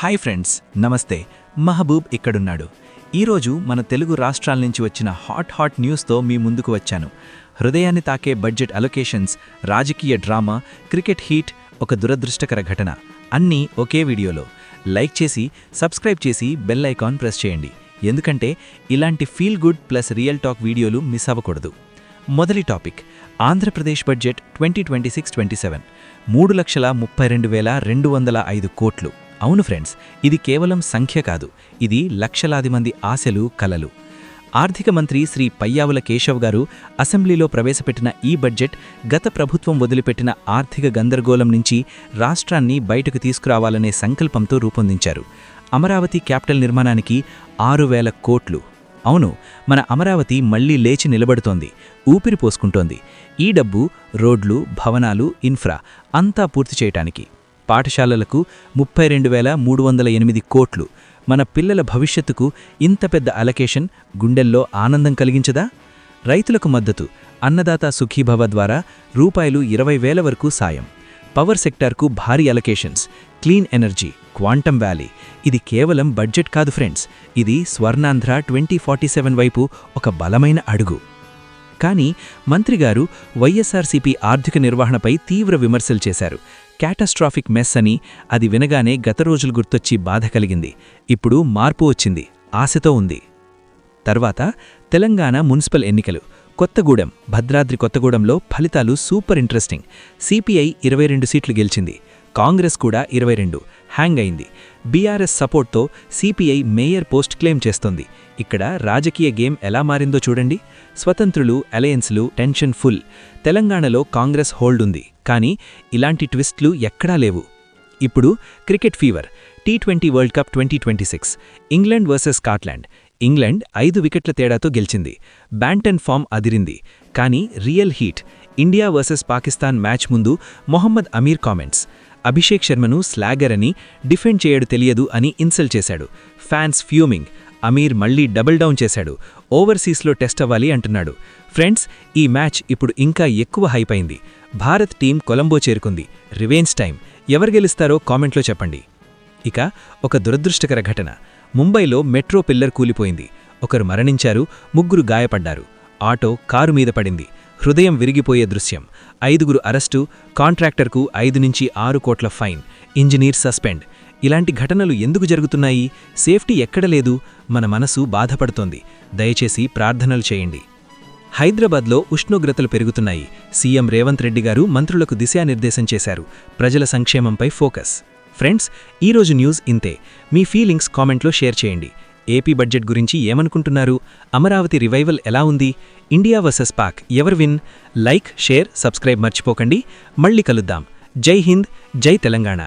Hi friends, నమస్తే. మహబూబ్ ఇక్కడున్నాడు. ఈరోజు మన తెలుగు రాష్ట్రాల నుంచి వచ్చిన హాట్ న్యూస్తో మీ ముందుకు వచ్చాను. హృదయాన్ని తాకే బడ్జెట్ అలొకేషన్స్, రాజకీయ డ్రామా, క్రికెట్ హీట్, ఒక దురదృష్టకర ఘటన, అన్నీ ఒకే వీడియోలో. లైక్ చేసి, సబ్స్క్రైబ్ చేసి బెల్ ఐకాన్ ప్రెస్ చేయండి. ఎందుకంటే ఇలాంటి feel good plus real talk వీడియోలు మిస్ అవ్వకూడదు. మొదటి టాపిక్, ఆంధ్రప్రదేశ్ బడ్జెట్ 2026-27 3,32,205 కోట్లు. అవును ఫ్రెండ్స్, ఇది కేవలం సంఖ్య కాదు, ఇది లక్షలాది మంది ఆశలు, కలలు. ఆర్థిక మంత్రి శ్రీ పయ్యావుల కేశవ్ గారు అసెంబ్లీలో ప్రవేశపెట్టిన ఈ బడ్జెట్ గత ప్రభుత్వం వదిలిపెట్టిన ఆర్థిక గందరగోళం నుంచి రాష్ట్రాన్ని బయటకు తీసుకురావాలనే సంకల్పంతో రూపొందించారు. అమరావతి క్యాపిటల్ నిర్మాణానికి 6,000 కోట్లు. అవును, మన అమరావతి మళ్లీ లేచి నిలబడుతోంది, ఊపిరి పోసుకుంటోంది. ఈ డబ్బు రోడ్లు, భవనాలు, ఇన్ఫ్రా అంతా పూర్తి చేయటానికి. పాఠశాలలకు 32,308 కోట్లు. మన పిల్లల భవిష్యత్తుకు ఇంత పెద్ద అలొకేషన్ గుండెల్లో ఆనందం కలిగించదా? రైతులకు మద్దతు, అన్నదాత సుఖీభవ ద్వారా ₹20,000 వరకు సాయం. పవర్ సెక్టార్కు భారీ allocations, clean energy, quantum valley. ఇది కేవలం బడ్జెట్ కాదు ఫ్రెండ్స్, ఇది స్వర్ణాంధ్ర 2047 వైపు ఒక బలమైన అడుగు. కానీ మంత్రిగారు వైఎస్ఆర్సీపీ ఆర్థిక నిర్వహణపై తీవ్ర విమర్శలు చేశారు. క్యాటాస్ట్రాఫిక్ మెస్ అని. అది వినగానే గత రోజులు గుర్తొచ్చి బాధ కలిగింది. ఇప్పుడు మార్పు వచ్చింది, ఆశతో ఉంది. తర్వాత తెలంగాణ మున్సిపల్ ఎన్నికలు. కొత్తగూడెం, భద్రాద్రి కొత్తగూడెంలో ఫలితాలు సూపర్ ఇంట్రెస్టింగ్. సిపిఐ 22 సీట్లు గెలిచింది, కాంగ్రెస్ కూడా 22, హ్యాంగ్ అయింది. బీఆర్ఎస్ సపోర్ట్తో సిపిఐ మేయర్ పోస్ట్ క్లెయిమ్ చేస్తోంది. ఇక్కడ రాజకీయ గేమ్ ఎలా మారిందో చూడండి. స్వతంత్రులు, అలయన్స్లు, టెన్షన్ ఫుల్. తెలంగాణలో కాంగ్రెస్ హోల్డ్ ఉంది, కానీ ఇలాంటి ట్విస్ట్లు ఎక్కడా లేవు. ఇప్పుడు cricket fever. T20 world cup 2026 England versus Scotland. England 5 వికెట్ల తేడాతో గెలిచింది. బ్యాంటన్ ఫామ్ అదిరింది. కానీ real heat India versus Pakistan match ముందు మొహమ్మద్ అమీర్ కామెంట్స్. అభిషేక్ శర్మను స్లాగర్ అని, డిఫెండ్ చేయడు తెలియదు అని ఇన్సల్ట్ చేశాడు. Fans fuming. అమీర్ మళ్లీ డబుల్ డౌన్ చేశాడు. ఓవర్సీస్లో టెస్ట్ అవ్వాలి అంటున్నాడు. ఫ్రెండ్స్, ఈ మ్యాచ్ ఇప్పుడు ఇంకా ఎక్కువ హైప్ అయింది. భారత్ టీం కొలంబో చేరుకుంది. Revenge time. ఎవరు గెలుస్తారో కామెంట్లో చెప్పండి. ఇక ఒక దురదృష్టకర ఘటన. ముంబైలో మెట్రో పిల్లర్ కూలిపోయింది. ఒకరు మరణించారు, 3 గాయపడ్డారు. ఆటో కారు మీద పడింది. హృదయం విరిగిపోయే దృశ్యం. 5 అరెస్టు, కాంట్రాక్టర్కు 5-6 కోట్ల ఫైన్, ఇంజనీర్ సస్పెండ్. ఇలాంటి ఘటనలు ఎందుకు జరుగుతున్నాయి? సేఫ్టీ ఎక్కడ లేదు? మన మనసు బాధపడుతోంది. దయచేసి ప్రార్థనలు చేయండి. హైదరాబాద్లో ఉష్ణోగ్రతలు పెరుగుతున్నాయి. సీఎం రేవంత్ రెడ్డి గారు మంత్రులకు దిశానిర్దేశం చేశారు. ప్రజల సంక్షేమంపై ఫోకస్. ఫ్రెండ్స్, ఈరోజు న్యూస్ ఇంతే. మీ ఫీలింగ్స్ కామెంట్లో షేర్ చేయండి. ఏపీ బడ్జెట్ గురించి ఏమనుకుంటున్నారు? అమరావతి రివైవల్ ఎలా ఉంది? ఇండియా వర్సెస్ పాక్ ఎవరు విన్? లైక్, షేర్, సబ్స్క్రైబ్ మర్చిపోకండి. మళ్ళీ కలుద్దాం. జై హింద్, జై తెలంగాణ.